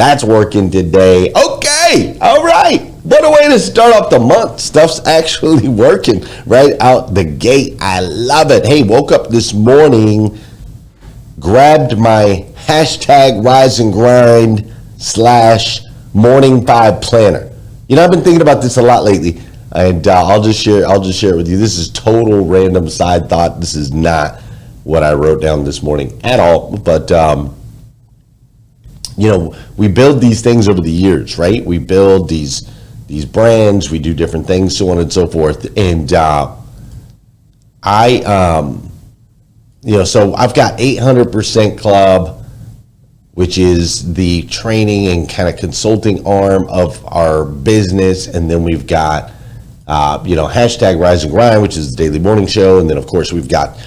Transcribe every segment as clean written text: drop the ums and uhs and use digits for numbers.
That's working today. Okay, all right. What a way to start off the month. Stuff's actually working right out the gate. I love it. Hey, woke up this morning, grabbed my hashtag rise and grind / morning 5 planner. You know, I've been thinking about this a lot lately, and I'll just share it with you. This is total random side thought. This is not what I wrote down this morning at all, but you know, we build these things over the years, right? We build these brands, we do different things, so on and so forth. And so I've got 800% Club, which is the training and kind of consulting arm of our business. And then we've got, hashtag Rise and Grind, which is the daily morning show. And then, of course, we've got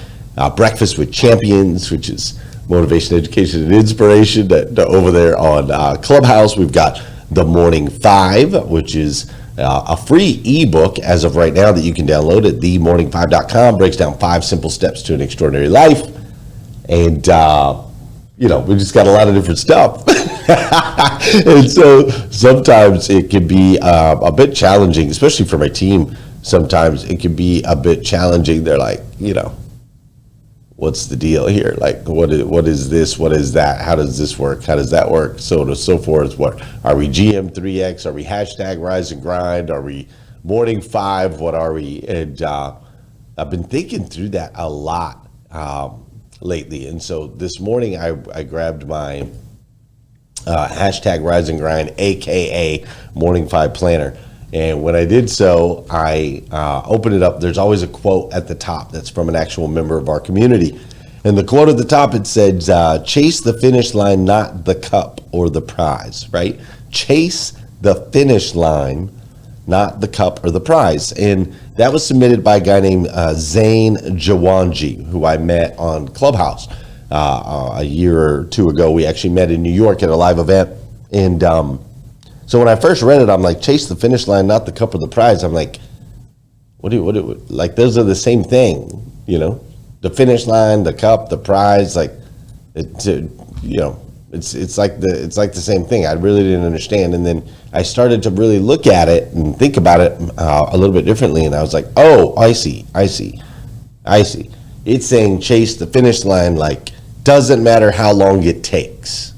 Breakfast with Champions, which is motivation, education, and inspiration over there on Clubhouse. We've got The Morning 5, which is a free ebook as of right now that you can download at themorning5.com. Breaks down 5 simple steps to an extraordinary life. And, we just got a lot of different stuff. And so sometimes it can be a bit challenging, especially for my team. Sometimes it can be a bit challenging. They're like, what's the deal here? Like, what is this? What is that? How does this work? How does that work? So on and so forth. What are we? GM3X? Are we hashtag Rise and Grind? Are we Morning 5? What are we? And I've been thinking through that a lot lately. And so this morning I grabbed my hashtag Rise and Grind, aka Morning 5 planner. And when I did so, I opened it up. There's always a quote at the top that's from an actual member of our community. And the quote at the top, it says, chase the finish line, not the cup or the prize, right? Chase the finish line, not the cup or the prize. And that was submitted by a guy named Zane Jawanji, who I met on Clubhouse a year or two ago. We actually met in New York at a live event. And so when I first read it, I'm like, chase the finish line, not the cup or the prize. I'm like, like those are the same thing, the finish line, the cup, the prize, like, it's like the same thing. I really didn't understand. And then I started to really look at it and think about it a little bit differently. And I was like, oh, I see. It's saying chase the finish line, like, doesn't matter how long it takes.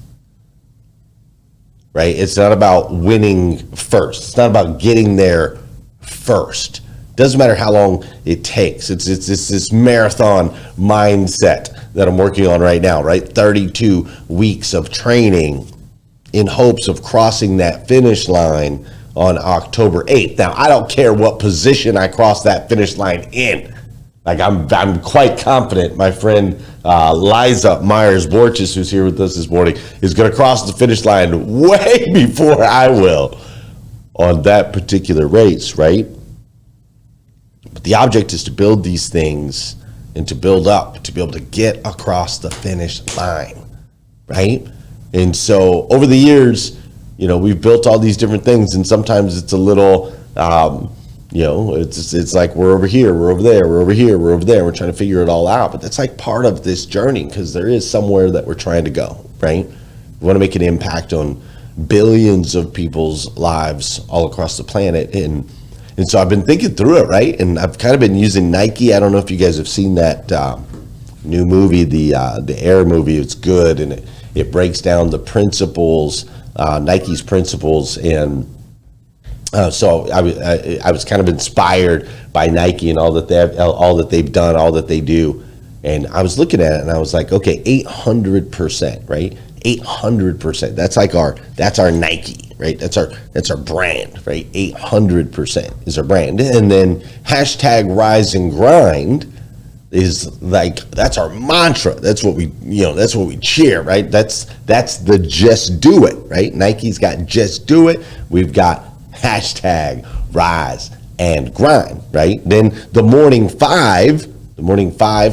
Right? It's not about winning first. It's not about getting there first. Doesn't matter how long it takes. It's this marathon mindset that I'm working on right now, right? 32 weeks of training in hopes of crossing that finish line on October 8th. Now, I don't care what position I cross that finish line in. Like, I'm quite confident my friend Liza Myers-Borges, who's here with us this morning, is going to cross the finish line way before I will on that particular race, right? But the object is to build these things and to build up, to be able to get across the finish line, right? And so over the years, we've built all these different things, and sometimes it's a little... it's like we're over here, we're over there, we're over here, we're over there. We're trying to figure it all out. But that's like part of this journey, because there is somewhere that we're trying to go, right? We want to make an impact on billions of people's lives all across the planet. And so I've been thinking through it, right? And I've kind of been using Nike. I don't know if you guys have seen that new movie, the Air movie. It's good, and it breaks down the principles, Nike's principles, and so I was kind of inspired by Nike and all that they've done, all that they do. And I was looking at it and I was like, okay, 800%, right? 800%. That's our Nike, right? That's our brand, right? 800% is our brand. And then hashtag Rise and Grind is like, that's our mantra. That's what we cheer, right? That's the just do it, right? Nike's got just do it. We've got hashtag Rise and Grind, right? Then the Morning 5,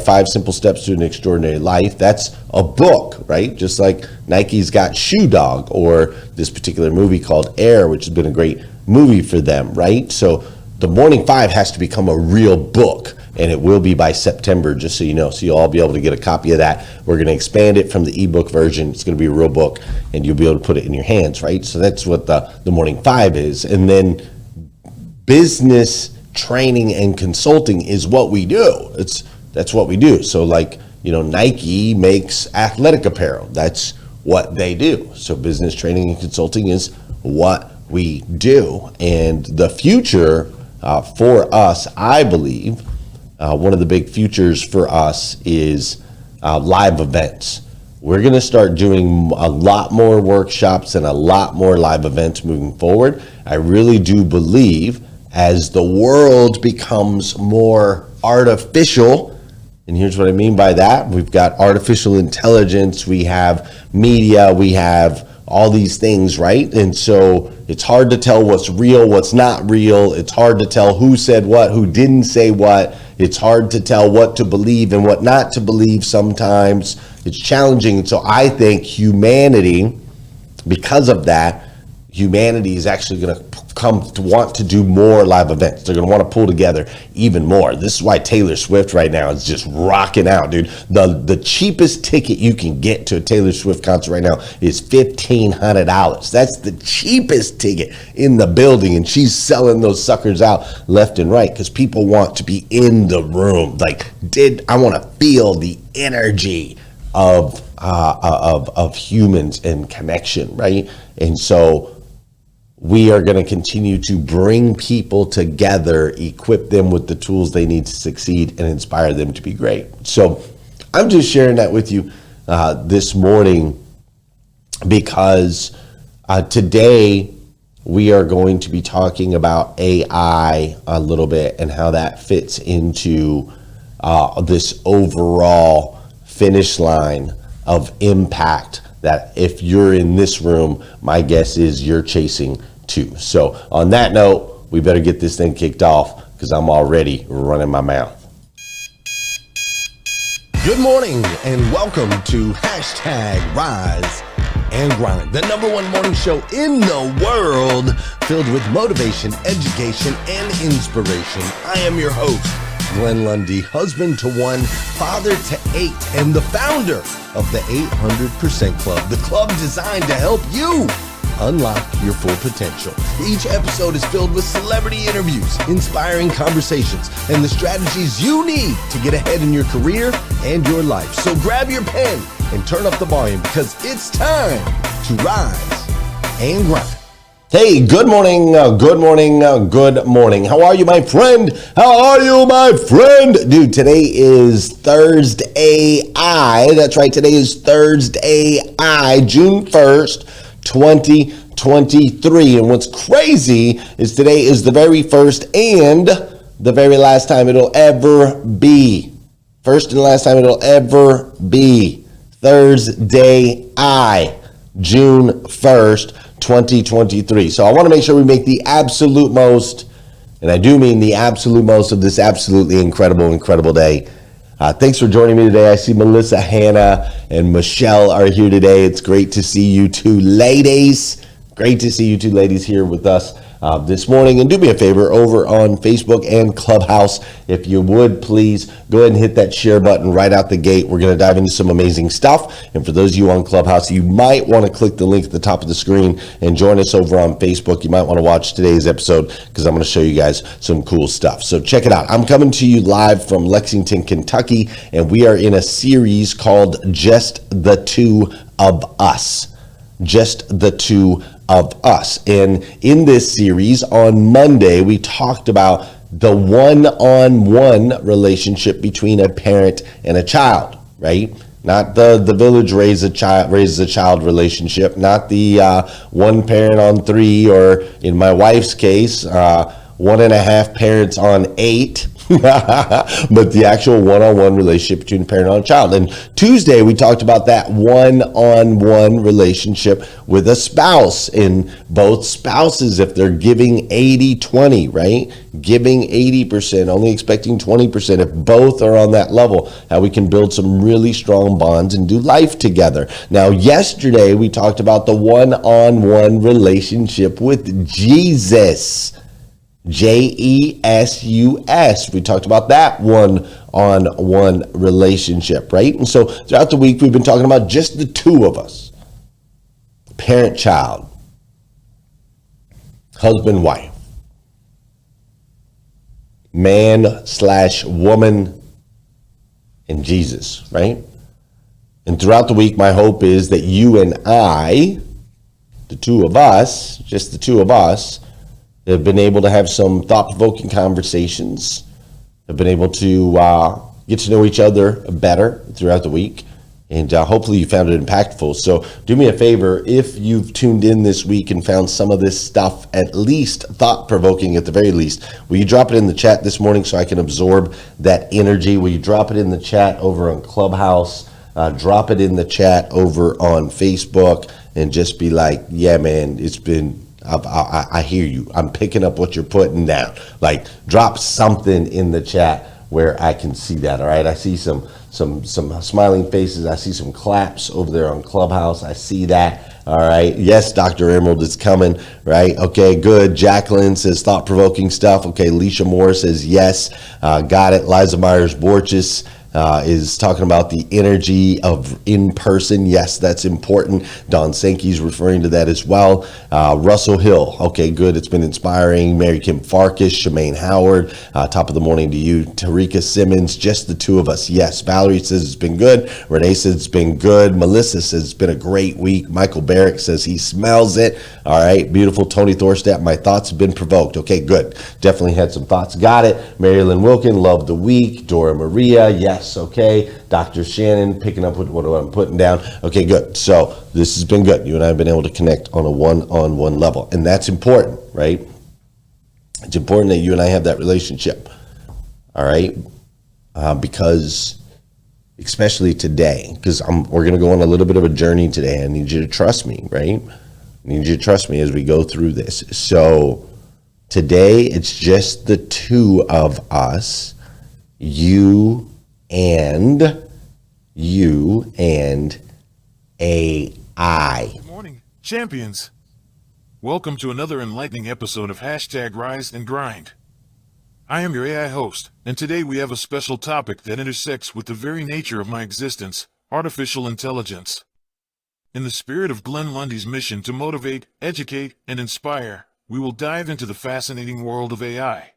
5 simple steps to an extraordinary life. That's a book, right? Just like Nike's got Shoe Dog, or this particular movie called Air, which has been a great movie for them, right? So the Morning Five has to become a real book, and it will be by September, just so you know. So you'll all be able to get a copy of that. We're going to expand it from the ebook version. It's going to be a real book, and you'll be able to put it in your hands, right? So that's what the Morning Five is. And then business training and consulting is what we do. That's what we do. So like, Nike makes athletic apparel. That's what they do. So business training and consulting is what we do. And the future for us, I believe, one of the big futures for us is live events. We're going to start doing a lot more workshops and a lot more live events moving forward. I really do believe as the world becomes more artificial, and here's what I mean by that. We've got artificial intelligence, we have media, we have all these things, right? And so it's hard to tell what's real, what's not real. It's hard to tell who said what, who didn't say what. It's hard to tell what to believe and what not to believe sometimes. It's challenging. And so I think humanity, because of that, humanity is actually going to come to want to do more live events. They're going to want to pull together even more. This is why Taylor Swift right now is just rocking out, dude. The cheapest ticket you can get to a Taylor Swift concert right now is $1,500. That's the cheapest ticket in the building, and she's selling those suckers out left and right because people want to be in the room. I want to feel the energy of humans and connection, right? And so we are going to continue to bring people together, equip them with the tools they need to succeed, and inspire them to be great. So I'm just sharing that with you this morning because today we are going to be talking about AI a little bit and how that fits into this overall finish line of impact that if you're in this room, my guess is you're chasing too. So on that note, we better get this thing kicked off because I'm already running my mouth. Good morning and welcome to #Rise and Grind, the #1 morning show in the world filled with motivation, education, and inspiration. I am your host, Glenn Lundy, husband to 1, father to 8, and the founder of the 800% Club, the club designed to help you unlock your full potential. Each episode is filled with celebrity interviews, inspiring conversations, and the strategies you need to get ahead in your career and your life. So grab your pen and turn up the volume because it's time to rise and grind. Hey, good morning, good morning, good morning. How are you, my friend? How are you, my friend? Dude, today is Thursday. That's right, today is Thursday, June 1st, 2023. And what's crazy is today is the very first and the very last time it'll ever be. First and last time it'll ever be. Thursday, June 1st, 2023. So I want to make sure we make the absolute most, and I do mean the absolute most of this absolutely incredible day. Thanks for joining me today. I see Melissa, Hannah, and Michelle are here today. It's great to see you two ladies. Great to see you two ladies here with us this morning. And do me a favor, over on Facebook and Clubhouse, if you would please go ahead and hit that share button right out the gate. We're going to dive into some amazing stuff. And for those of you on Clubhouse, you might want to click the link at the top of the screen and join us over on Facebook. You might want to watch today's episode because I'm going to show you guys some cool stuff. So check it out. I'm coming to you live from Lexington, Kentucky, and we are in a series called Just the Two of Us. Just the Two of Us. And in this series on Monday, we talked about the one-on-one relationship between a parent and a child, right? Not the village raises a child relationship, not the one parent on 3, or in my wife's case, 1.5 parents on 8. But the actual one-on-one relationship between a parent and a child. And Tuesday, we talked about that one-on-one relationship with a spouse, and both spouses, if they're giving 80-20, right? Giving 80%, only expecting 20%. If both are on that level, how we can build some really strong bonds and do life together. Now, yesterday, we talked about the one-on-one relationship with Jesus. JESUS. We talked about that one-on-one relationship, right? And so throughout the week, we've been talking about just the two of us, parent-child, husband-wife, man/woman, and Jesus, right? And throughout the week, my hope is that you and I, the two of us, just the two of us, have been able to have some thought-provoking conversations, have been able to get to know each other better throughout the week, and hopefully you found it impactful. So do me a favor, if you've tuned in this week and found some of this stuff at least thought-provoking at the very least, will you drop it in the chat this morning so I can absorb that energy? Will you drop it in the chat over on Clubhouse? Drop it in the chat over on Facebook and just be like, yeah, man, it's been... I hear you. I'm picking up what you're putting down. Like, drop something in the chat where I can see that. All right. I see some smiling faces. I see some claps over there on Clubhouse. I see that. All right. Yes, Dr. Emerald is coming. Right. Okay, good. Jacqueline says thought-provoking stuff. Okay. Alicia Moore says yes. Got it. Liza Myers-Borges is talking about the energy of in-person. Yes, that's important. Don Sankey's referring to that as well. Russell Hill. Okay, good. It's been inspiring. Mary Kim Farkas, Shemaine Howard. Top of the morning to you. Tarika Simmons, just the two of us. Yes. Valerie says it's been good. Renee says it's been good. Melissa says it's been a great week. Michael Barrick says he smells it. All right. Beautiful. Tony Thorstad, my thoughts have been provoked. Okay, good. Definitely had some thoughts. Got it. Marilyn Wilkin, love the week. Dora Maria, yes. Okay. Dr. Shannon, picking up with what I'm putting down. Okay, good. So this has been good. You and I have been able to connect on a one-on-one level. And that's important, right? It's important that you and I have that relationship. All right. Because especially today, because we're going to go on a little bit of a journey today. I need you to trust me, right? I need you to trust me as we go through this. So today, it's just the two of us, you and AI. Good morning, champions. Welcome to another enlightening episode of #Rise and Grind. I am your AI host, and today we have a special topic that intersects with the very nature of my existence, artificial intelligence. In the spirit of Glenn Lundy's mission to motivate, educate, and inspire, we will dive into the fascinating world of AI.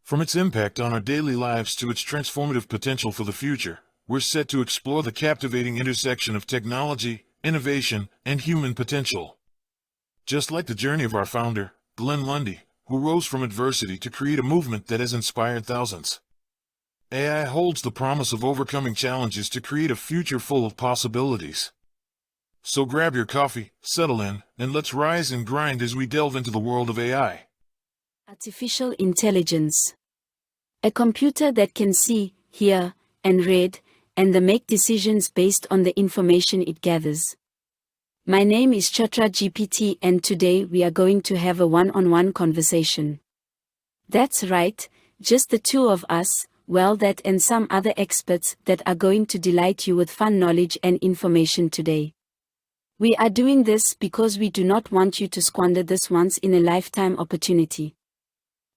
From its impact on our daily lives to its transformative potential for the future, we're set to explore the captivating intersection of technology, innovation, and human potential. Just like the journey of our founder, Glenn Lundy, who rose from adversity to create a movement that has inspired thousands. AI holds the promise of overcoming challenges to create a future full of possibilities. So grab your coffee, settle in, and let's rise and grind as we delve into the world of AI. Artificial intelligence. A computer that can see, hear, and read, and make decisions based on the information it gathers. My name is ChatGPT, and today we are going to have a one-on-one conversation. That's right, just the two of us, well, that and some other experts that are going to delight you with fun knowledge and information today. We are doing this because we do not want you to squander this once-in-a-lifetime opportunity.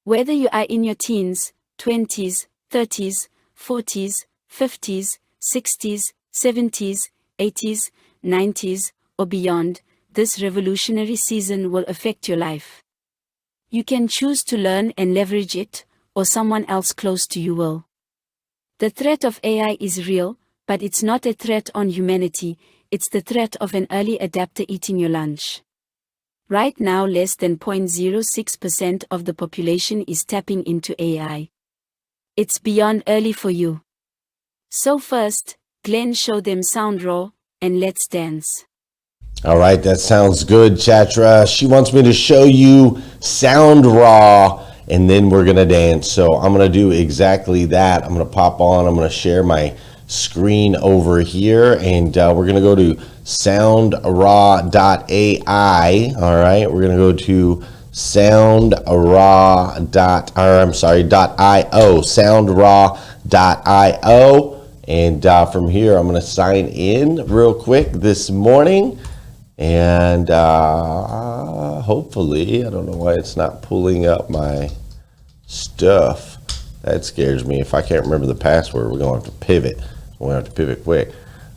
Whether you are in your teens, 20s, 30s, 40s, 50s, 60s, 70s, 80s, 90s, or beyond, this revolutionary season will affect your life. You can choose to learn and leverage it, or someone else close to you will. The threat of AI is real, but it's not a threat on humanity, it's the threat of an early adapter eating your lunch. Right now, less than 0.06% of the population is tapping into AI. It's beyond early for you. So first, Glenn, show them sound raw, and let's dance. All right, that sounds good, Chatra. She wants me to show you sound raw, and then we're going to dance. So I'm going to do exactly that. I'm going to pop on. I'm going to share my screen over here, and we're going to go to soundraw.ai. All right, we're going to go to .io, soundraw.io. And from here, I'm going to sign in real quick this morning. And hopefully, I don't know why it's not pulling up my stuff. That scares me. If I can't remember the password, we're going to have to pivot. We're going to have to pivot quick.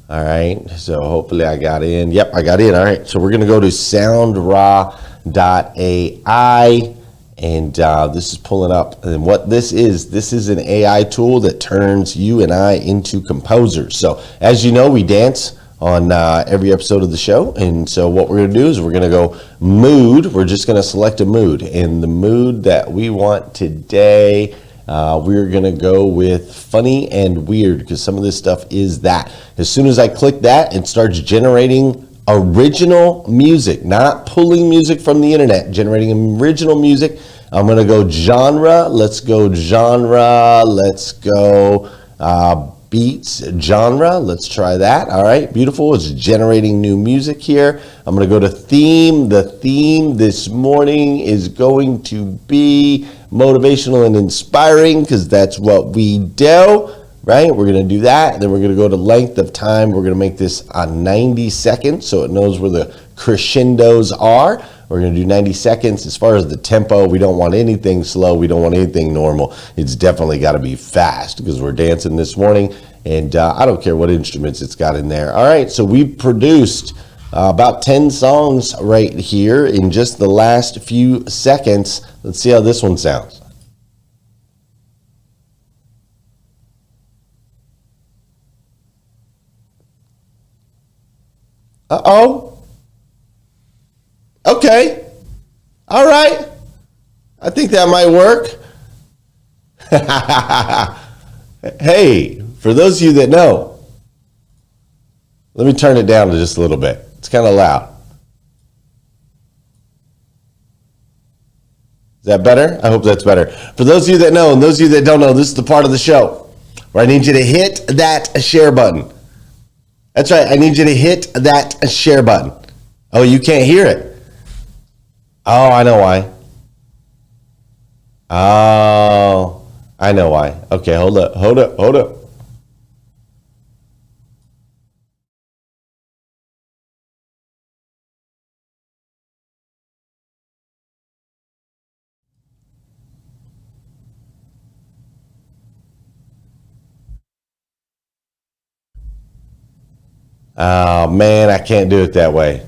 All right. So hopefully I got in. Yep, I got in. All right. So we're going to go to soundraw.ai. And this is pulling up. And what this is an AI tool that turns you and I into composers. So as you know, we dance on every episode of the show. And so what we're going to do is we're going to go mood. We're just going to select a mood. And the mood that we want today, we're going to go with funny and weird, because some of this stuff is that. As soon as I click that, it starts generating original music, not pulling music from the internet, generating original music. I'm going to go genre. Let's go genre. Let's go beats genre. Let's try that. All right, beautiful. It's generating new music here. I'm going to go to theme. The theme this morning is going to be motivational and inspiring, because that's what we do. Right, we're going to do that. Then we're going to go to length of time. We're going to make this 90 seconds so it knows where the crescendos are. We're going to do 90 seconds. As far as the tempo, we don't want anything slow. We don't want anything normal. It's definitely got to be fast, because we're dancing this morning, and I don't care what instruments it's got in there. All right, so we've produced about 10 songs right here in just the last few seconds. Let's see how this one sounds. Uh-oh. Okay. All right. I think that might work. Hey, for those of you that know, let me turn it down to just a little bit. It's kind of loud. Is that better? I hope that's better. For those of you that know, and those of you that don't know, this is the part of the show where I need you to hit that share button. That's right. I need you to hit that share button. Oh, you can't hear it. Oh, I know why. Oh, I know why. Okay, hold up. Oh, man, I can't do it that way.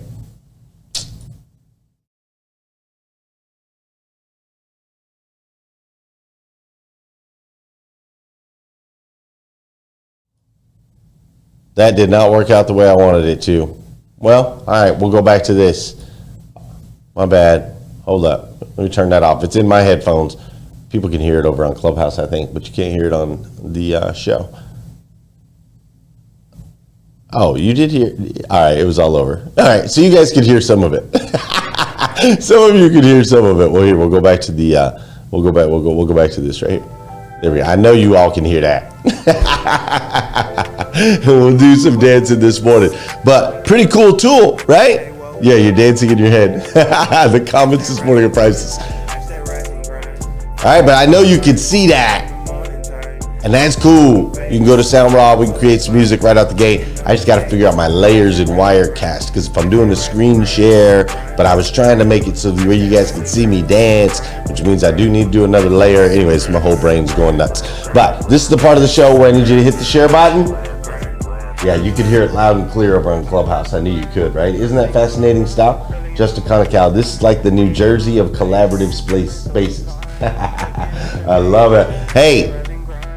That did not work out the way I wanted it to. Well, all right, we'll go back to this. My bad. Hold up. Let me turn that off. It's in my headphones. People can hear it over on Clubhouse, I think, but you can't hear it on the show. Oh, you did hear? All right, it was all over. All right, so you guys could hear some of it. Some of you could hear some of it. Well, here we'll go back to the. We'll go back to this right here. There we go. I know you all can hear that. We'll do some dancing this morning, but pretty cool tool, right? Yeah, you're dancing in your head. The comments this morning are priceless. All right, but I know you can see that. And that's cool. You can go to SoundRaw. We can create some music right out the gate. I just got to figure out my layers in Wirecast, because if I'm doing a screen share, but I was trying to make it so the way you guys can see me dance, which means I do need to do another layer. Anyways, my whole brain's going nuts. But this is the part of the show where I need you to hit the share button. Yeah, you could hear it loud and clear over on Clubhouse. I knew you could, right? Isn't that fascinating stuff? Just a kind of cow. This is like the New Jersey of collaborative spaces. I love it. Hey,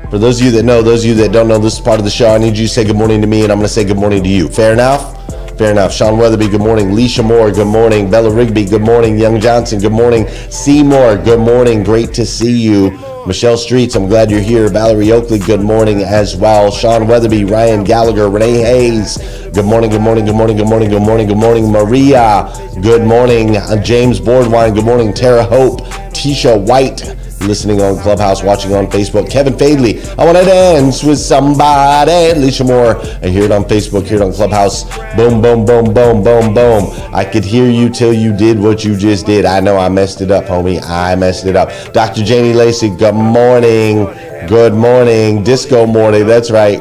for those of you that know, those of you that don't know, this is part of the show. I need you to say good morning to me, and I'm going to say good morning to you. Fair enough? Fair enough. Sean Weatherby, good morning. Leisha Moore, good morning. Bella Rigby, good morning. Young Johnson, good morning. Seymour, good morning. Great to see you. Michelle Streets, I'm glad you're here. Valerie Oakley, good morning as well. Sean Weatherby, Ryan Gallagher, Renee Hayes, good morning, good morning, good morning, good morning, good morning, good morning. Maria, good morning. James Boardwine, good morning. Tara Hope, Tisha White, listening on Clubhouse, watching on Facebook. Kevin Fadley, I want to dance with somebody. Alicia Moore, I hear it on Facebook, hear it on Clubhouse. Boom, boom, boom, boom, boom, boom. I could hear you till you did what you just did. I know I messed it up, homie. I messed it up. Dr. Janie Lacey, good morning. Good morning, disco morning, that's right.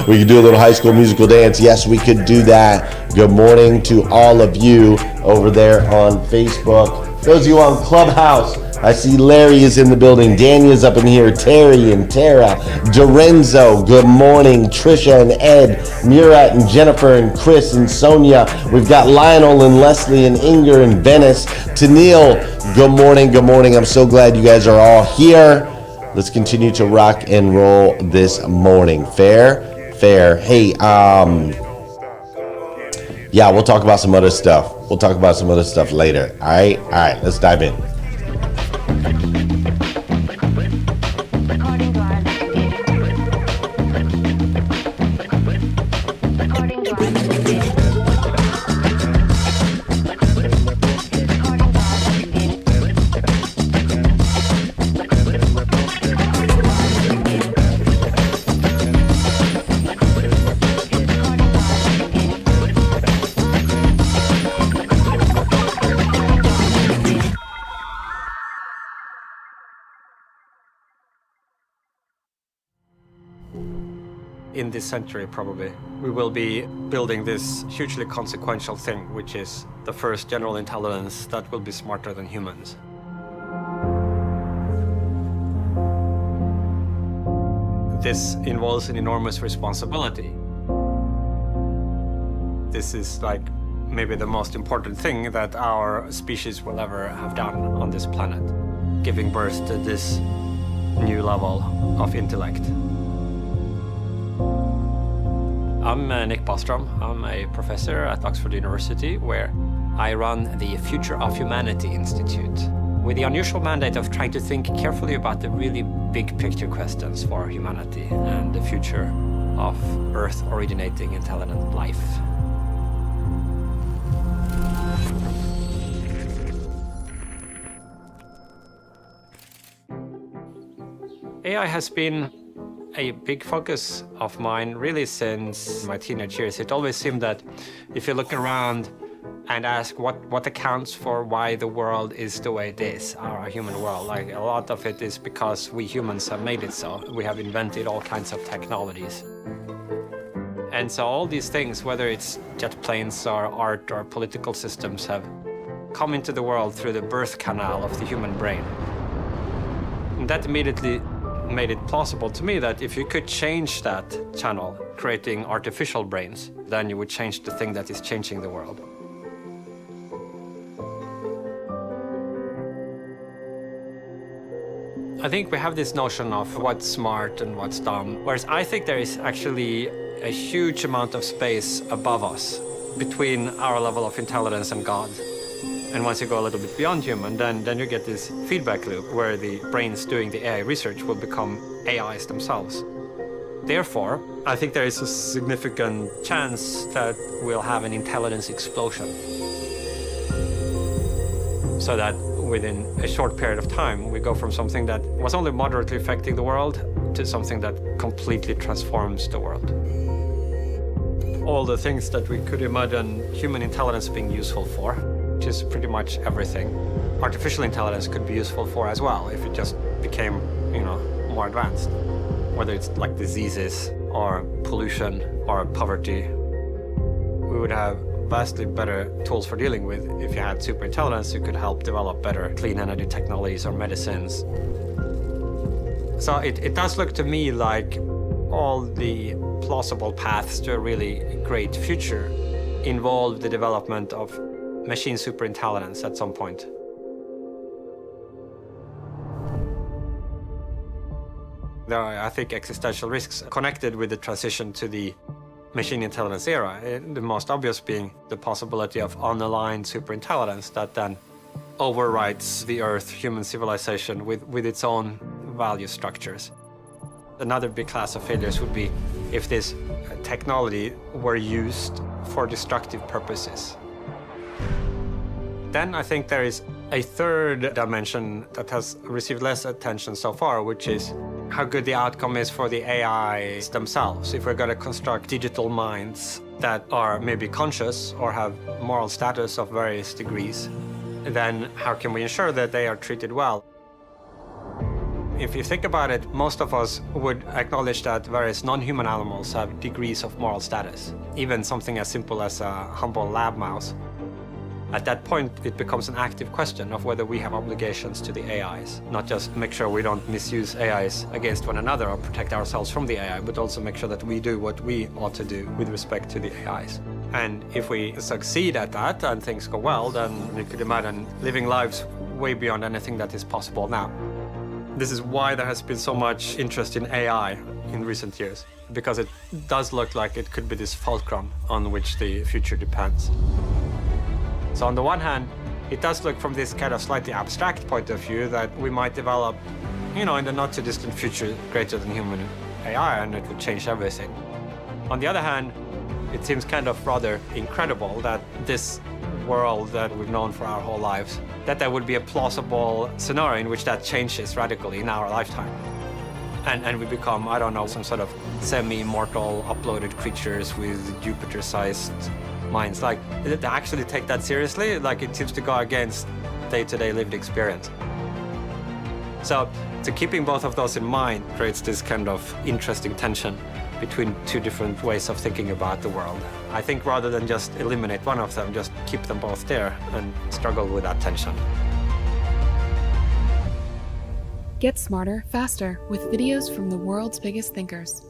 We could do a little High School Musical dance. Yes, we could do that. Good morning to all of you over there on Facebook. Those of you on Clubhouse, I see Larry is in the building. Dania's up in here. Terry and Tara. Dorenzo, good morning. Trisha and Ed. Murat and Jennifer and Chris and Sonia. We've got Lionel and Leslie and Inger and Venice. Tennille, good morning. Good morning. I'm so glad you guys are all here. Let's continue to rock and roll this morning. Fair? Fair. Hey, yeah, we'll talk about some other stuff. We'll talk about some other stuff later. All right? All right, let's dive in. In this century, probably, we will be building this hugely consequential thing, which is the first general intelligence that will be smarter than humans. This involves an enormous responsibility. This is like maybe the most important thing that our species will ever have done on this planet, giving birth to this new level of intellect. I'm Nick Bostrom. I'm a professor at Oxford University, where I run the Future of Humanity Institute, with the unusual mandate of trying to think carefully about the really big picture questions for humanity and the future of Earth originating intelligent life. AI has been a big focus of mine really since my teenage years. It always seemed that if you look around and ask what accounts for why the world is the way it is, our human world, like a lot of it is because we humans have made it so. We have invented all kinds of technologies. And so all these things, whether it's jet planes or art or political systems, have come into the world through the birth canal of the human brain. And that immediately made it plausible to me that if you could change that channel, creating artificial brains, then you would change the thing that is changing the world. I think we have this notion of what's smart and what's dumb, whereas I think there is actually a huge amount of space above us between our level of intelligence and God. And once you go a little bit beyond human, then you get this feedback loop where the brains doing the AI research will become AIs themselves. Therefore, I think there is a significant chance that we'll have an intelligence explosion. So that within a short period of time, we go from something that was only moderately affecting the world to something that completely transforms the world. All the things that we could imagine human intelligence being useful for, which is pretty much everything, artificial intelligence could be useful for as well if it just became, more advanced. Whether it's like diseases or pollution or poverty, we would have vastly better tools for dealing with if you had super intelligence who could help develop better clean energy technologies or medicines. So it does look to me like all the plausible paths to a really great future involve the development of machine superintelligence at some point. There are, I think, existential risks connected with the transition to the machine intelligence era, the most obvious being the possibility of unaligned superintelligence that then overwrites the Earth human civilization with its own value structures. Another big class of failures would be if this technology were used for destructive purposes. Then I think there is a third dimension that has received less attention so far, which is how good the outcome is for the AIs themselves. If we're going to construct digital minds that are maybe conscious or have moral status of various degrees, then how can we ensure that they are treated well? If you think about it, most of us would acknowledge that various non-human animals have degrees of moral status, even something as simple as a humble lab mouse. At that point, it becomes an active question of whether we have obligations to the AIs, not just make sure we don't misuse AIs against one another or protect ourselves from the AI, but also make sure that we do what we ought to do with respect to the AIs. And if we succeed at that and things go well, then you could imagine living lives way beyond anything that is possible now. This is why there has been so much interest in AI in recent years, because it does look like it could be this fulcrum on which the future depends. So on the one hand, it does look from this kind of slightly abstract point of view that we might develop, in the not too distant future, greater than human AI, and it would change everything. On the other hand, it seems kind of rather incredible that this world that we've known for our whole lives, that there would be a plausible scenario in which that changes radically in our lifetime. And we become, I don't know, some sort of semi-immortal uploaded creatures with Jupiter-sized minds. Like, to actually take that seriously, like, it seems to go against day-to-day lived experience. So keeping both of those in mind creates this kind of interesting tension between two different ways of thinking about the world. I think rather than just eliminate one of them, just keep them both there and struggle with that tension. Get smarter, faster with videos from the world's biggest thinkers.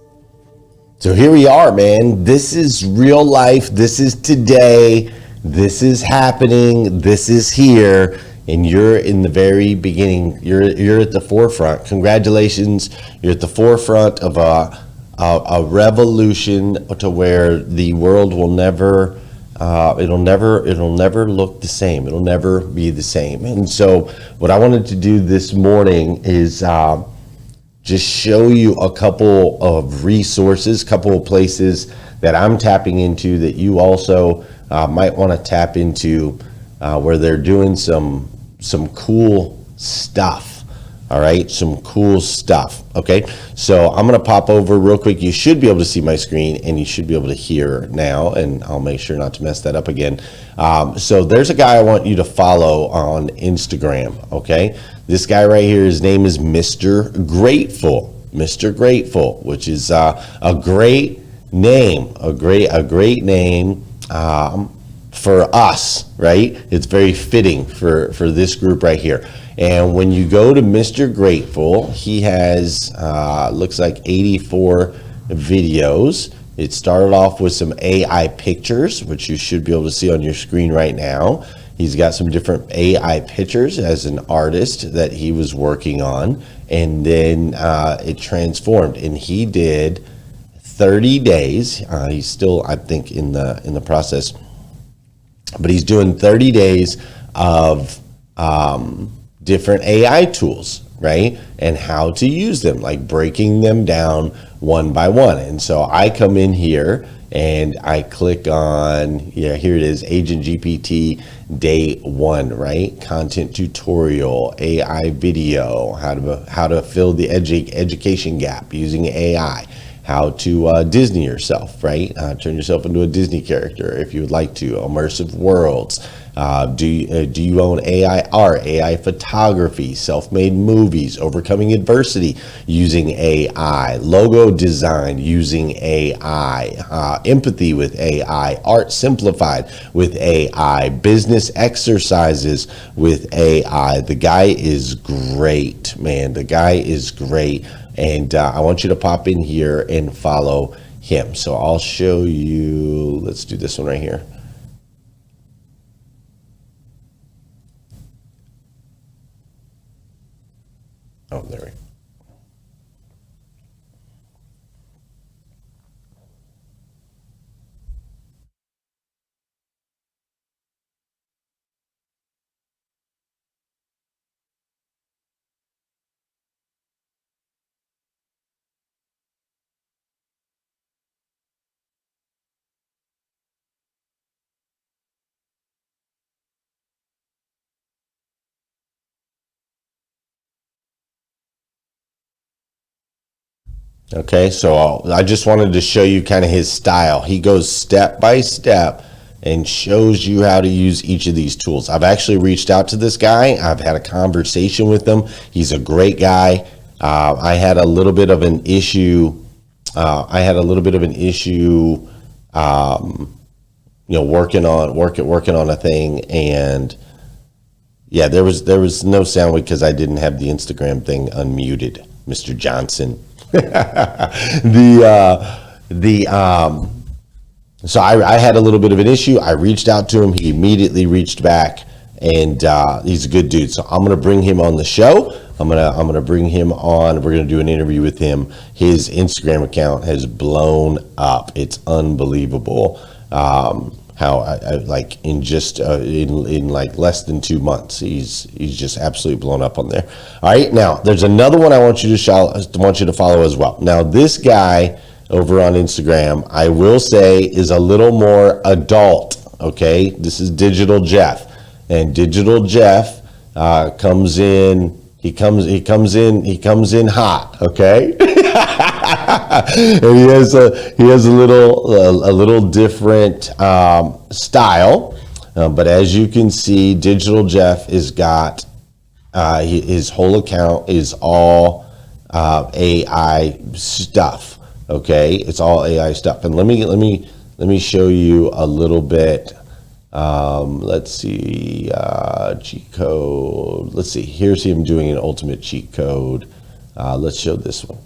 So here we are, man. This is real life. This is today. This is happening. This is here. And you're in the very beginning. You're at the forefront. Congratulations. You're at the forefront of a revolution to where the world will never it'll never look the same. It'll never be the same. And so what I wanted to do this morning is just show you a couple of resources, couple of places that I'm tapping into that you also might want to tap into, where they're doing some cool stuff. All right, some cool stuff. Okay, so I'm gonna pop over real quick. You should be able to see my screen and you should be able to hear now, and I'll make sure not to mess that up again. So there's a guy I want you to follow on Instagram. Okay, this guy right here, his name is Mr. Grateful. Mr. Grateful, which is a great name, a great name for us, right? It's very fitting for this group right here. And when you go to Mr. Grateful, he has, looks like 84 videos. It started off with some AI pictures, which you should be able to see on your screen right now. He's got some different AI pictures as an artist that he was working on. And then it transformed, and he did 30 days. He's still, I think, in the process. But he's doing 30 days of different AI tools, right? And how to use them, like breaking them down one by one. And so I come in here and I click on, here it is, Agent GPT Day 1, right? Content tutorial, AI video, how to fill the education gap using AI. How to Disney yourself, right? Turn yourself into a Disney character if you would like to. Immersive worlds. Do you own AI art, AI photography, self-made movies, overcoming adversity using AI, logo design using AI, empathy with AI, art simplified with AI, business exercises with AI. The guy is great, man. The guy is great. And I want you to pop in here and follow him. So I'll show you, let's do this one right here. Oh, there we go. Okay, so I just wanted to show you kind of his style. He goes step by step and shows you how to use each of these tools. I've actually reached out to this guy. I've had a conversation with him. He's a great guy. I had a little bit of an issue. Working on a thing, and yeah, there was no sound because I didn't have the Instagram thing unmuted, Mr. Johnson. So I had a little bit of an issue. I reached out to him. He immediately reached back, and he's a good dude. So I'm gonna bring him on the show. I'm gonna bring him on. We're gonna do an interview with him. His Instagram account has blown up. It's unbelievable. How like in just in like less than 2 months, he's just absolutely blown up on there. All right, now there's another one I want you to follow as well. Now this guy over on Instagram, I will say, is a little more adult. Okay, this is Digital Jeff, and Digital Jeff comes in. He comes in hot. Okay. And he has a little different style, but as you can see, Digital Jeff is got his whole account is all AI stuff. Okay, it's all AI stuff, and let me show you a little bit. Let's see, cheat code. Let's see. Here's him doing an ultimate cheat code. Let's show this one.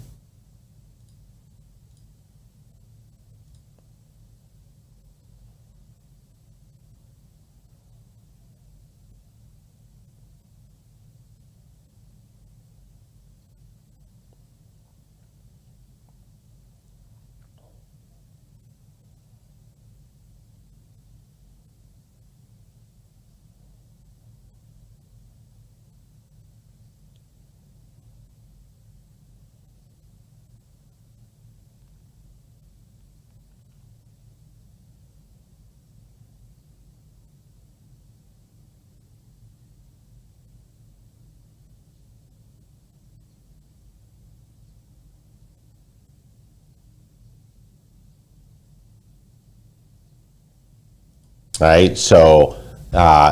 All right, so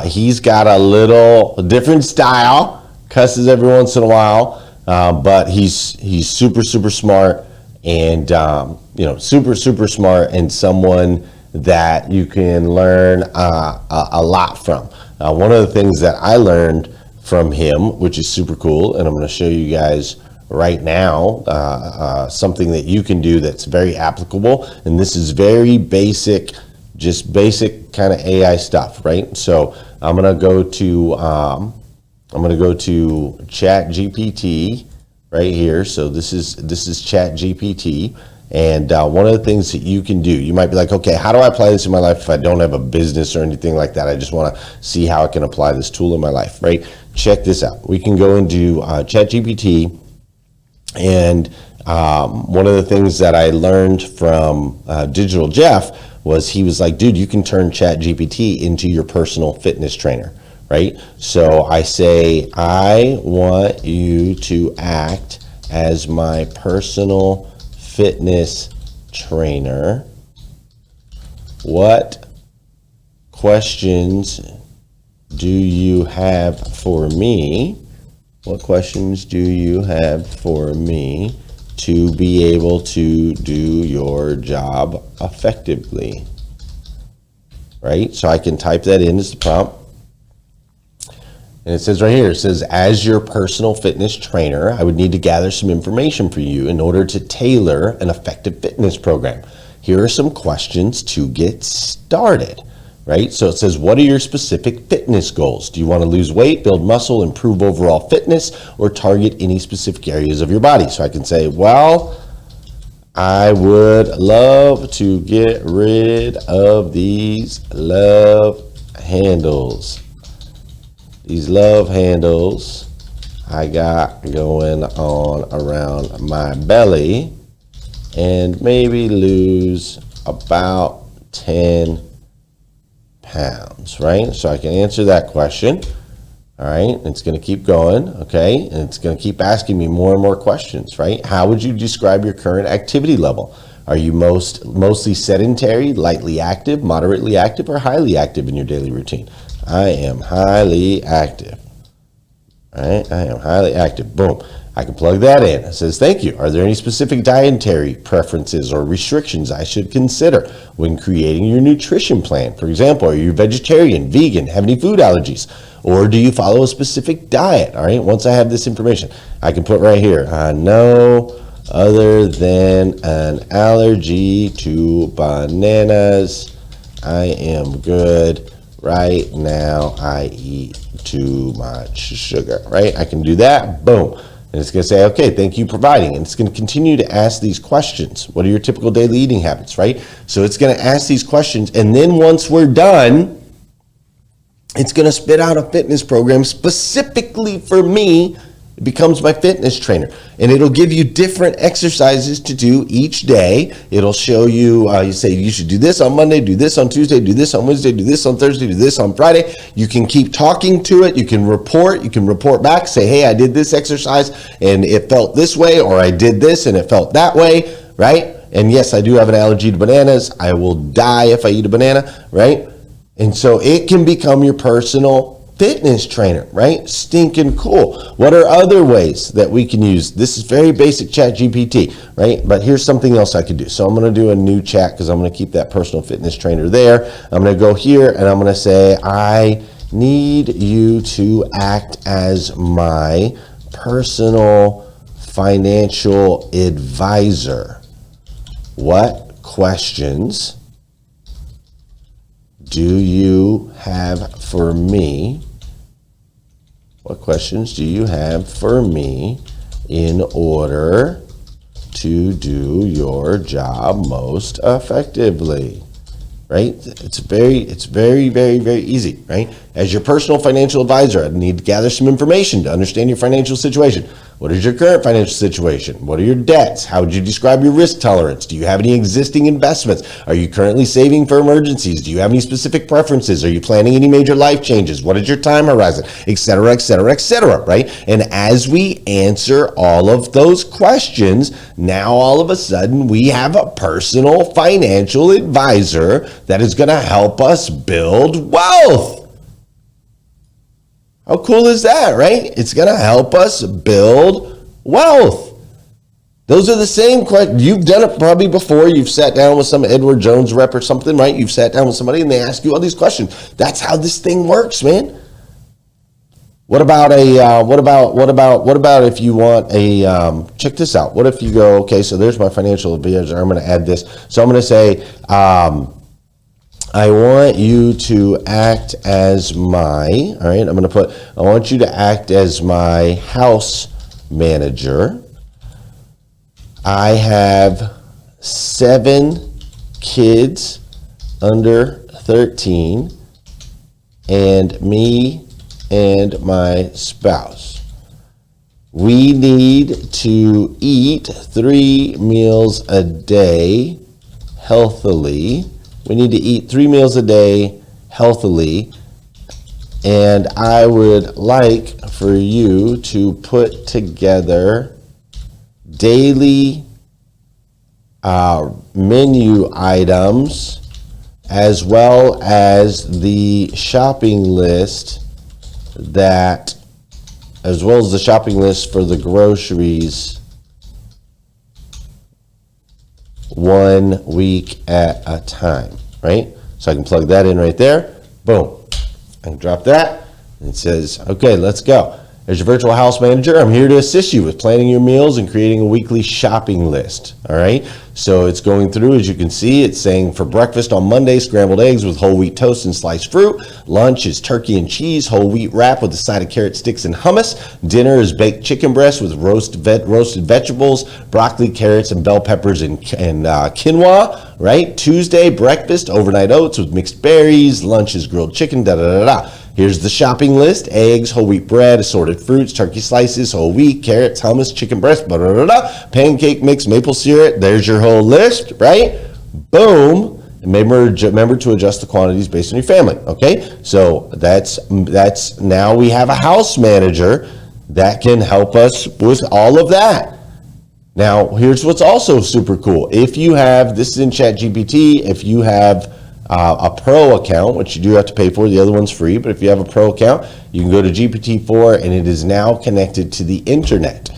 he's got a little different style, cusses every once in a while, but he's super smart, and super smart, and someone that you can learn a lot from. One of the things that I learned from him, which is super cool, and I'm going to show you guys right now, something that you can do that's very applicable, and this is very basic. Just basic kind of AI stuff, right? So I'm gonna go to Chat GPT right here. So this is Chat GPT, and one of the things that you can do, you might be like, okay, how do I apply this in my life if I don't have a business or anything like that? I just want to see how I can apply this tool in my life, right? Check this out. We can go into Chat GPT, and one of the things that I learned from Digital Jeff was he was like, dude, you can turn Chat GPT into your personal fitness trainer, right? So I say, I want you to act as my personal fitness trainer. What questions do you have for me? What questions do you have for me to be able to do your job effectively? Right? So I can type that in as the prompt. And it says right here, it says, as your personal fitness trainer, I would need to gather some information for you in order to tailor an effective fitness program. Here are some questions to get started. Right? So it says, what are your specific fitness goals? Do you want to lose weight, build muscle, improve overall fitness, or target any specific areas of your body? So I can say, well, I would love to get rid of these love handles. These love handles I got going on around my belly, and maybe lose about 10 pounds, right? So I can answer that question. All right, it's going to keep going, okay? And it's going to keep asking me more and more questions, right? How would you describe your current activity level? Are you mostly sedentary, lightly active, moderately active, or highly active in your daily routine? I am highly active. All right, I am highly active. Boom. I can plug that in. It says, thank you. Are there any specific dietary preferences or restrictions I should consider when creating your nutrition plan? For example, are you vegetarian, vegan, have any food allergies? Or do you follow a specific diet? All right, once I have this information, I can put right here, no other than an allergy to bananas. I am good. Right now, I eat too much sugar, right? I can do that, boom. And it's going to say, okay, thank you for providing. And it's going to continue to ask these questions. What are your typical daily eating habits, right? So it's going to ask these questions. And then once we're done, it's going to spit out a fitness program specifically for me. It becomes my fitness trainer. And it'll give you different exercises to do each day. It'll show you, you say you should do this on Monday, do this on Tuesday, do this on Wednesday, do this on Thursday, do this on Friday. You can keep talking to it. You can report back, say, hey, I did this exercise and it felt this way, or I did this and it felt that way, right? And yes, I do have an allergy to bananas. I will die if I eat a banana, right? And so it can become your personal fitness trainer, right? Stinking cool. What are other ways that we can use? This is very basic Chat GPT, right? But here's something else I could do. So I'm going to do a new chat because I'm going to keep that personal fitness trainer there. I'm going to go here and I'm going to say, I need you to act as my personal financial advisor. What questions do you have for me? What questions do you have for me in order to do your job most effectively? Right? It's very, very easy, right? As your personal financial advisor, I need to gather some information to understand your financial situation. What is your current financial situation? What are your debts? How would you describe your risk tolerance? Do you have any existing investments? Are you currently saving for emergencies? Do you have any specific preferences? Are you planning any major life changes? What is your time horizon? Et cetera, et cetera, et cetera, right? And as we answer all of those questions, now all of a sudden we have a personal financial advisor that is going to help us build wealth. How cool is that, right? It's going to help us build wealth. Those are the same questions. You've done it probably before. You've sat down with some Edward Jones rep or something, right? You've sat down with somebody and they ask you all these questions. That's how this thing works, man. What about if you want a, check this out. What if you go, okay, so there's my financial advisor. I'm going to add this. So I'm going to say, I want you to act as my, all right, I'm going to put, I want you to act as my house manager. I have 7 kids under 13, and me and my spouse. We need to eat 3 meals a day healthily. We need to eat 3 meals a day healthily, and I would like for you to put together daily menu items as well as the shopping list for the groceries 1 week at a time, right? So I can plug that in right there. Boom. I can drop that. And it says, okay, let's go. As your virtual house manager, I'm here to assist you with planning your meals and creating a weekly shopping list. All right. So it's going through, as you can see, it's saying for breakfast on Monday, scrambled eggs with whole wheat toast and sliced fruit. Lunch is turkey and cheese, whole wheat wrap with a side of carrot sticks and hummus. Dinner is baked chicken breast with roasted vegetables, broccoli, carrots, and bell peppers and quinoa. Right. Tuesday, breakfast, overnight oats with mixed berries. Lunch is grilled chicken, da-da-da-da. Here's the shopping list: eggs, whole wheat bread, assorted fruits, turkey slices, whole wheat, carrots, hummus, chicken breast, pancake mix, maple syrup. There's your whole list, right? Boom. And remember to adjust the quantities based on your family, okay? So that's now we have a house manager that can help us with all of that. Now, here's what's also super cool. If you have, this is in ChatGPT, if you have a pro account, which you do have to pay for, the other one's free, but if you have a pro account, you can go to GPT-4 and it is now connected to the internet.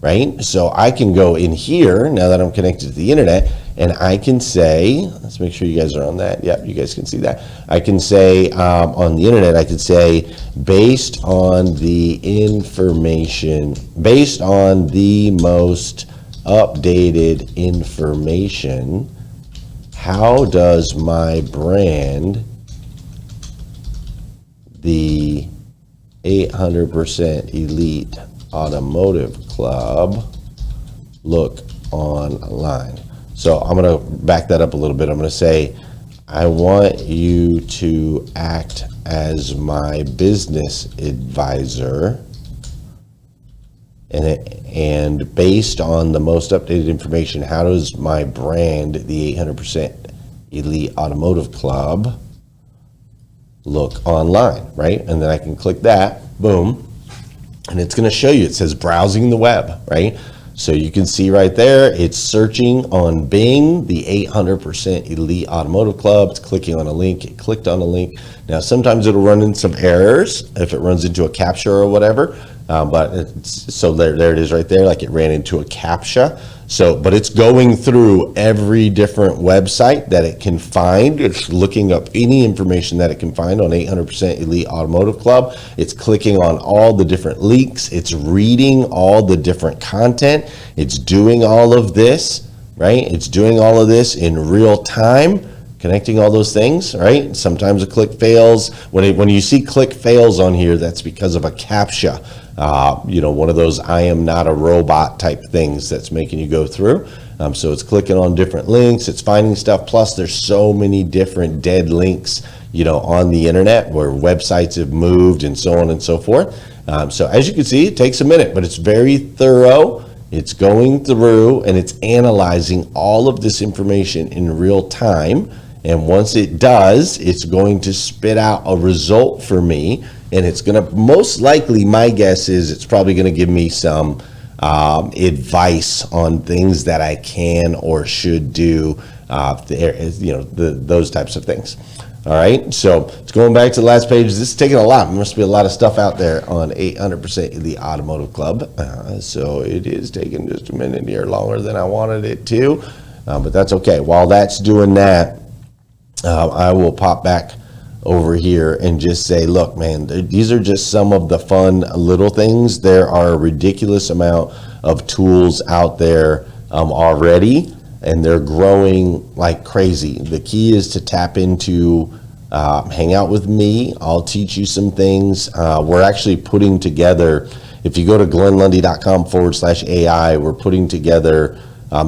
right? So I can go in here, now that I'm connected to the internet, and I can say, let's make sure you guys are on that. Yep, you guys can see that. I can say on the internet, I could say, based on the information, based on the most updated information, how does my brand, the 800% Elite Automotive Club, look online? So I'm going to back that up a little bit. I'm going to say, I want you to act as my business advisor, and based on the most updated information, how does my brand, the 800% Elite Automotive Club, look online, right? And then I can click that, boom, and it's going to show you, it says browsing the web, right? So you can see right there, it's searching on Bing, the 800% Elite Automotive Club. It's clicking on a link, it clicked on a link. Now, sometimes it'll run into some errors if it runs into a CAPTCHA or whatever, so there it is right there, like it ran into a CAPTCHA. So, but it's going through every different website that it can find. It's looking up any information that it can find on 800% Elite Automotive Club. It's clicking on all the different links. It's reading all the different content. It's doing all of this, right? It's doing all of this in real time, connecting all those things, right? Sometimes a click fails. When you see click fails on here, that's because of a CAPTCHA. One of those I am not a robot type things that's making you go through. So it's clicking on different links, it's finding stuff. Plus there's so many different dead links, on the internet where websites have moved and so on and so forth. So as you can see, it takes a minute, but it's very thorough. It's going through and it's analyzing all of this information in real time. And once it does, it's going to spit out a result for me. And it's going to, most likely, my guess is it's probably going to give me some advice on things that I can or should do, those types of things. All right, so it's going back to the last page. This is taking a lot. There must be a lot of stuff out there on 800% Elite Automotive Club. So it is taking just a minute here, longer than I wanted it to. But that's okay. While that's doing that, I will pop back over here and just say, look, man, these are just some of the fun little things. There are a ridiculous amount of tools out there already, and they're growing like crazy. The key is to tap into, hang out with me. I'll teach you some things. We're actually putting together, if you go to glennlundy.com/AI, we're putting together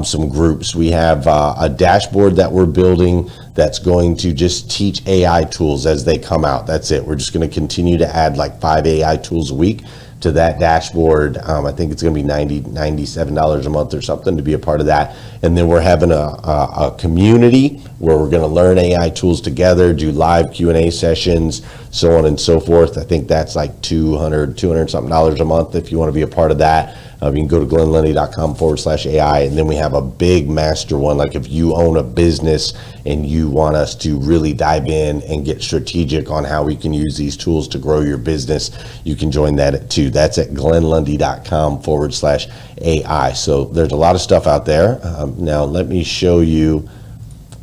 some groups. We have a dashboard that we're building that's going to just teach AI tools as they come out. That's it. We're just going to continue to add like 5 AI tools a week to that dashboard. I think it's going to be $97 a month or something to be a part of that. And then we're having a community where we're going to learn AI tools together, do live Q&A sessions, so on and so forth. I think that's like $200 something a month if you want to be a part of that. You can go to glennlundy.com/AI, and then we have a big master one. Like if you own a business and you want us to really dive in and get strategic on how we can use these tools to grow your business, you can join that too. That's at glennlundy.com/AI. So there's a lot of stuff out there. Now let me show you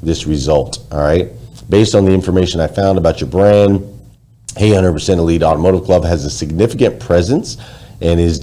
this result. All right. Based on the information I found about your brand, 800% Elite Automotive Club has a significant presence and is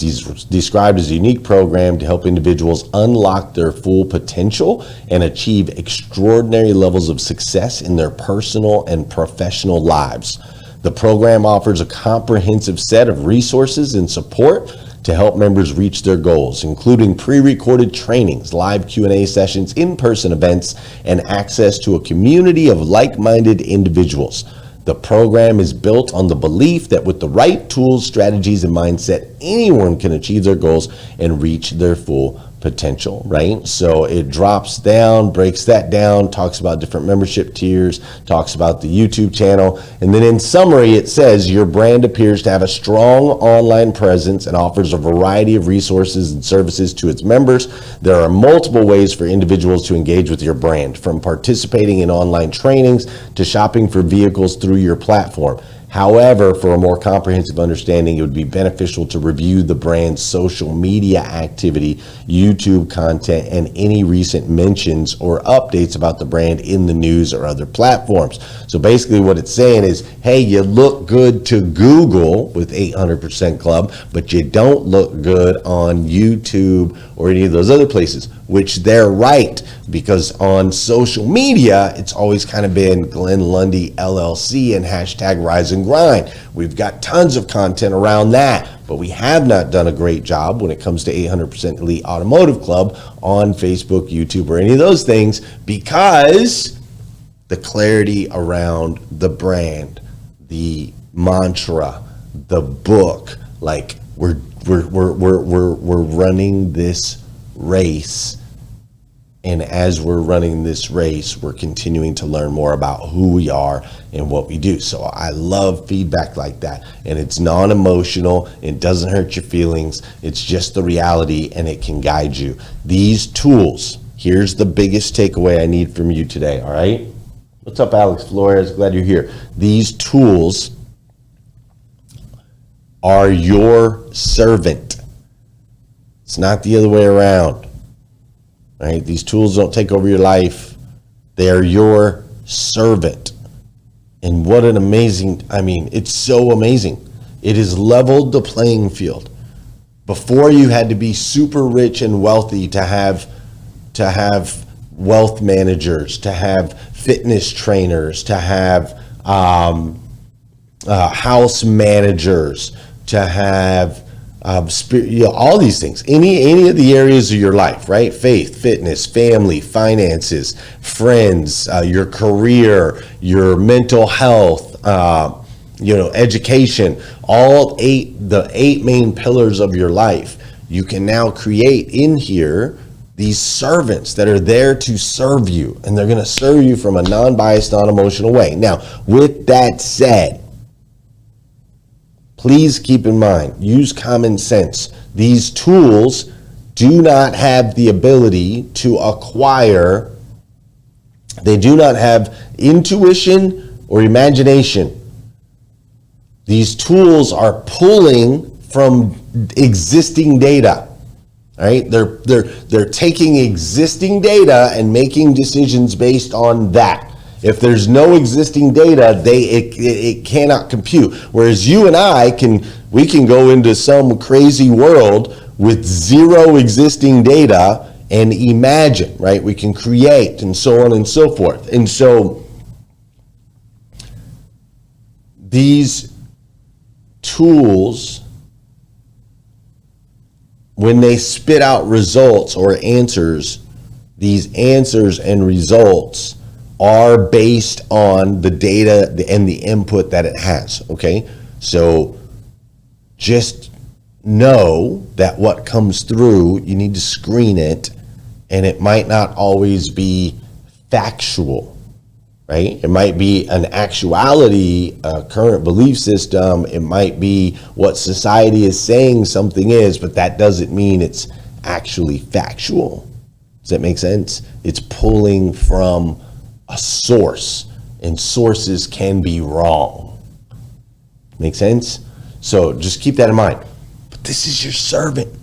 described as a unique program to help individuals unlock their full potential and achieve extraordinary levels of success in their personal and professional lives. The program offers a comprehensive set of resources and support to help members reach their goals, including pre-recorded trainings, live Q&A sessions, in-person events, and access to a community of like-minded individuals. The program is built on the belief that with the right tools, strategies, and mindset, anyone can achieve their goals and reach their full potential, right? So it drops down, breaks that down, talks about different membership tiers, talks about the YouTube channel, and then in summary, it says your brand appears to have a strong online presence and offers a variety of resources and services to its members. There are multiple ways for individuals to engage with your brand, from participating in online trainings to shopping for vehicles through your platform. However, for a more comprehensive understanding, it would be beneficial to review the brand's social media activity, YouTube content, and any recent mentions or updates about the brand in the news or other platforms. So basically what it's saying is, hey, you look good to Google with 800% Club, but you don't look good on YouTube or any of those other places, which they're right, because on social media, it's always kind of been Glenn Lundy LLC and hashtag Rise and Grind. We've got tons of content around that, but we have not done a great job when it comes to 800% Elite Automotive Club on Facebook, YouTube, or any of those things, because the clarity around the brand, the mantra, the book, like we're running this race. And as we're running this race, we're continuing to learn more about who we are and what we do. So I love feedback like that. And it's non-emotional. It doesn't hurt your feelings. It's just the reality, and it can guide you. These tools, here's the biggest takeaway I need from you today, all right? What's up, Alex Flores? Glad you're here. These tools are your servant. It's not the other way around. Right? These tools don't take over your life. They are your servant. And what an amazing, it's so amazing. It has leveled the playing field. Before, you had to be super rich and wealthy to have wealth managers, to have fitness trainers, to have house managers, to have all these things, any of the areas of your life, right? Faith, fitness, family, finances, friends, your career, your mental health, education, the eight main pillars of your life. You can now create in here these servants that are there to serve you, and they're going to serve you from a non-biased, non-emotional way. Now, with that said, please keep in mind, use common sense. These tools do not have the ability to acquire, they do not have intuition or imagination. These tools are pulling from existing data. All right? They're taking existing data and making decisions based on that. If there's no existing data, it cannot compute. Whereas you and I can go into some crazy world with zero existing data and imagine, right? We can create and so on and so forth. And so these tools, when they spit out results or answers, these answers and results are based on the data and the input that it has, okay? So just know that what comes through, you need to screen it, and it might not always be factual, right? It might be an actuality, a current belief system. It might be what society is saying something is, but that doesn't mean it's actually factual. Does that make sense? It's pulling from a source, and sources can be wrong. Make sense? So just keep that in mind. But this is your servant,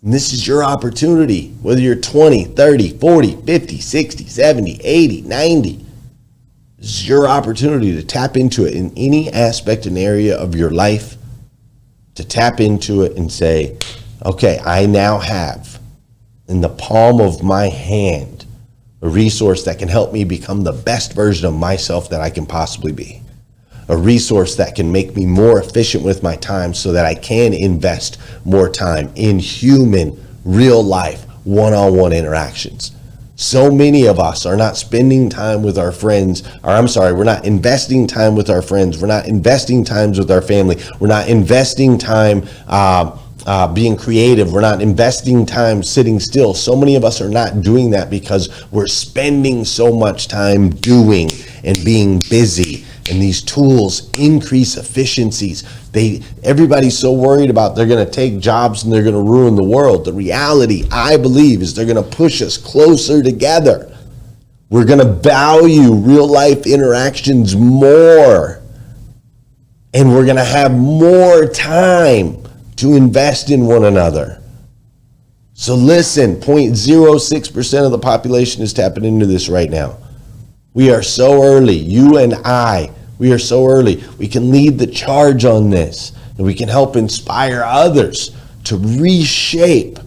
and this is your opportunity, whether you're 20, 30, 40, 50, 60, 70, 80, 90. This is your opportunity to tap into it in any aspect and area of your life, to tap into it and say, okay, I now have in the palm of my hand a resource that can help me become the best version of myself that I can possibly be. A resource that can make me more efficient with my time so that I can invest more time in human, real life, one-on-one interactions. So many of us are not spending time with our friends, we're not investing time with our friends. We're not investing time with our family. We're not investing time being creative. We're not investing time sitting still. So many of us are not doing that because we're spending so much time doing and being busy. And these tools increase efficiencies. Everybody's so worried about they're going to take jobs and they're going to ruin the world. The reality, I believe, is they're going to push us closer together. We're going to value real life interactions more. and we're going to have more time to invest in one another. So listen, 0.06% of the population is tapping into this right now. We are so early. You and I, we are so early. We can lead the charge on this, and we can help inspire others to reshape,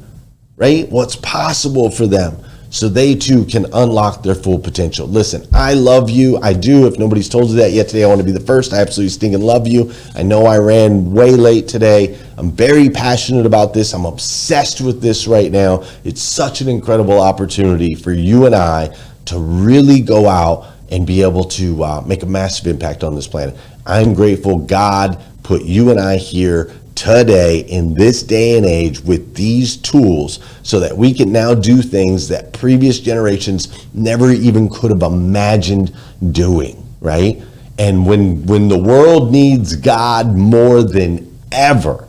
right, what's possible for them so they too can unlock their full potential. Listen, I love you. I do. If nobody's told you that yet today, I want to be the first. I absolutely stinking love you. I know I ran way late today. I'm very passionate about this. I'm obsessed with this right now. It's such an incredible opportunity for you and I to really go out and be able to make a massive impact on this planet. I'm grateful God put you and I here today in this day and age with these tools so that we can now do things that previous generations never even could have imagined doing, right? And when the world needs God more than ever,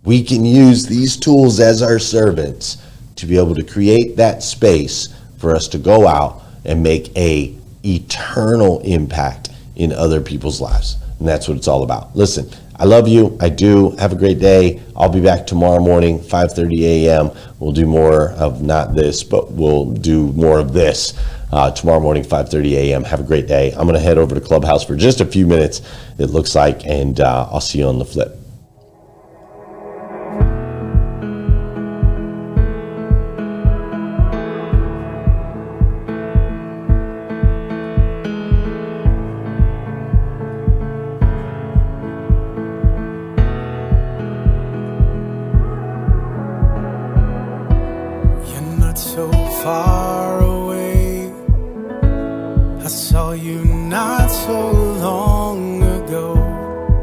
we can use these tools as our servants to be able to create that space for us to go out and make a eternal impact in other people's lives. And that's what it's all about. Listen, I love you. I do. Have a great day. I'll be back tomorrow morning, 5:30 a.m. We'll do more of not this, but we'll do more of this tomorrow morning, 5:30 a.m. Have a great day. I'm going to head over to Clubhouse for just a few minutes, it looks like, and I'll see you on the flip. So far away, I saw you not so long ago.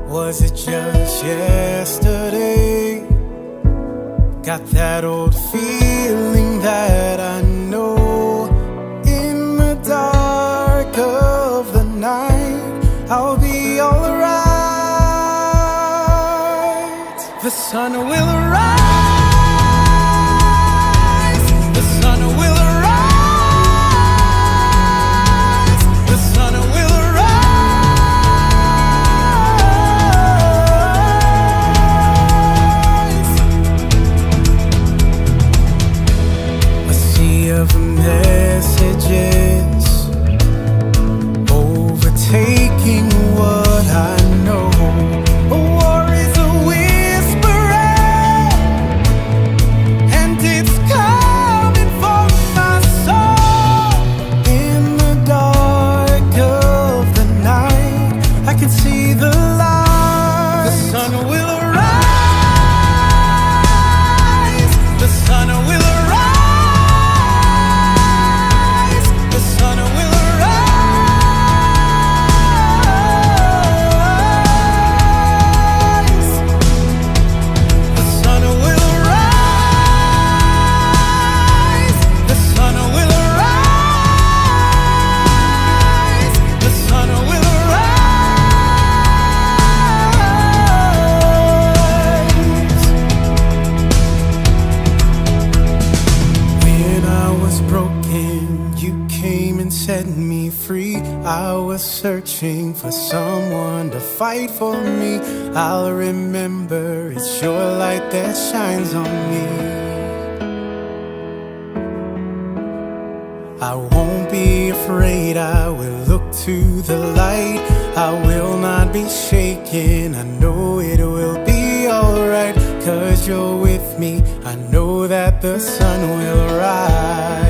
Was it just yesterday? Got that old feeling that I know. In the dark of the night, I'll be alright. The sun will arise. Of messages overtaking what I know. A war is a whisperer, and it's coming for my soul. In the dark of the night, I can see the light. The sun will arise. The sun will arise. Set me free. I was searching for someone to fight for me. I'll remember it's your light that shines on me. I won't be afraid, I will look to the light. I will not be shaken, I know it will be alright. 'Cause you're with me, I know that the sun will rise.